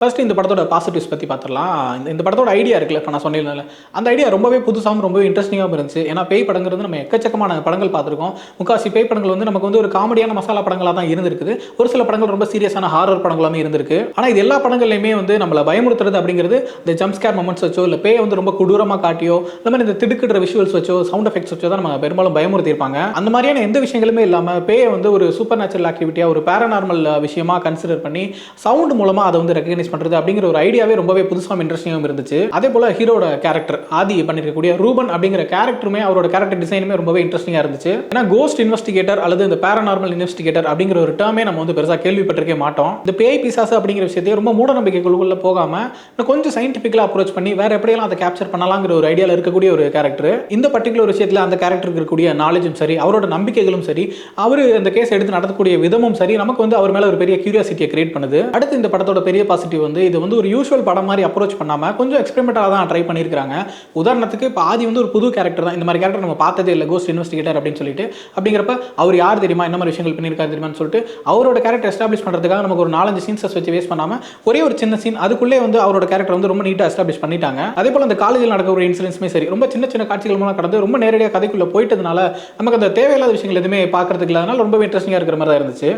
First இந்த படத்தோட positives பத்தி பார்த்துடலாம். இந்த படத்தோட ஐடியா இருக்குல்ல, இப்ப நான் சொன்னேன்ல, அந்த ஐடியா ரொம்பவே புதுசாவும், ரொம்பவே இன்ட்ரஸ்டிங்காவும் இருந்துச்சு. ஏன்னா பேய் படங்கிறது நம்ம எக்கச்சக்கமான படங்கள் பார்த்துருக்கோம். முக்காவாசி பேய் படங்கள் வந்து நமக்கு வந்து ஒரு காமெடியான மசாலா படங்களா தான் இருந்திருக்குது. ஒரு சில படங்கள் ரொம்ப சீரியஸான ஹாரர் படங்களாமே இருந்திருக்கு. ஆனா இது எல்லா படங்கள்லயுமே வந்து நம்மள பயமுறுத்துறது அப்படிங்கிறது இந்த ஜம்ப் ஸ்கேர் மொமெண்ட்ஸ் வச்சோ, இல்ல பேய வந்து ரொம்ப கொடூரமா காட்டியோ, இந்த மாதிரி இந்த திடுக்கிடுற விஷுவல்ஸ் வச்சோ, சவுண்ட் எஃபெக்ட்ஸ் வச்சோ தான் நம்ம பெரும்பாலும் பயமுறுத்தியிருப்பாங்க. அந்த மாதிரியான எந்த விஷயங்களுமே இல்லாம பேய வந்து ஒரு சூப்பர் நேச்சுரல் ஆக்டிவிட்டியா, ஒரு பேரநார்மல் விஷயமா கன்சிடர் பண்ணி சவுண்ட் மூலமா அதை வந்து ரெகக்னைஸ் பண்றது அப்படிங்கிற ஒரு ஐடியாவே ரொம்பவே புதுசாகவும் இன்ட்ரெஸ்டிங்காகவும் இருந்துச்சு. அதே போல ஹீரோட கேரக்டர் ஆதி பண்ணிருக்கக்கூடிய ரூபன் அப்படிங்கிற கேரக்டருமே, அவரோட கேரக்டர் டிசைனுமே ரொம்பவே இன்ட்ரெஸ்டிங்கா இருந்துச்சு. ஏன்னா கோஸ்ட் இன்வெஸ்டிகேட்டர் அல்லது இந்த பேரநார்மல் இன்வெஸ்டிகேட்டர் அப்படிங்கிற ஒரு டேர்மே நம்ம வந்து பெருசா கேள்விப்பட்டிருக்கே மாட்டோம். இந்த பேய் பிசாசு அப்படிங்கிற விஷயத்தையே ரொம்ப மூட நம்பிக்கைகளுக்குள்ள போகாம கொஞ்சம் சயின்டிபிக்கலா அப்ரோச் பண்ணி வேற எப்படியெல்லாம் அதை கேப்சர் பண்ணலாங்கிற ஒரு ஐடியால இருக்கக்கூடிய ஒரு கேரக்டர். இந்த பர்டிகுலர் விஷயத்துல அந்த கேரக்டருக்கு இருக்கக்கூடிய நாலேஜும் சரி, அவரோட நம்பிக்கைகளும் சரி, அவரு அந்த கேஸ் எடுத்து நடத்தக்கூடிய விதமும் சரி, நமக்கு வந்து அவர் மேல ஒரு பெரிய கியூரியாசிட்டியை கிரியேட் பண்ணுது. அடுத்து இந்த படத்தோட பெரிய பாசிட்டிவ் வந்து இது வந்து ஒரு யூசுவல் படம் மாதிரி அப்ரோச் பண்ணாம கொஞ்சம் எக்ஸ்பெரிமெண்டலா தான் ட்ரை பண்ணியிருக்காங்க. உதாரணத்துக்கு இப்போ ஆதி வந்து ஒரு புது கேரக்டர் தான். இந்த மாதிரி கேரக்டர் நம்ம பார்த்ததே இல்லை, கோஸ்ட் இன்வெஸ்டிகேட்டர் அப்படின்னு சொல்லிட்டு. அப்படிங்கிறப்ப அவர் யார் தெரியுமா, என்ன மாதிரி விஷயங்கள் பண்ணியிருக்காரு தெரியுமான்னு சொல்லிட்டு அவரோட கேரக்டர் எஸ்டாப்ளிஷ் பண்ணுறதுக்காக நமக்கு ஒரு 4-5 சீன்ஸஸ் வச்சு வேஸ்ட் பண்ணாம ஒரே ஒரு சின்ன சீன் அதுக்குள்ளே வந்து அவரோட கேரக்டர் வந்து ரொம்ப நீட்டாக எஸ்டாப்ளிஷ் பண்ணிட்டாங்க. அதே போல அந்த காலேஜில் நடக்கிற ஒரு இன்சிடென்ட்ஸுமே சரி, ரொம்ப சின்ன சின்ன காட்சிகள் மூலம் கடந்து ரொம்ப நேரடியாக கதைக்குள்ள போயிட்டதுனால நமக்கு அந்த தேவையில்லாத விஷயங்கள் எதுவுமே பார்க்கறதுக்கு இல்லாதனால ரொம்பவே இன்ட்ரெஸ்டிங்காக இருக்கிற மாதிரி தான் இருந்துச்சு.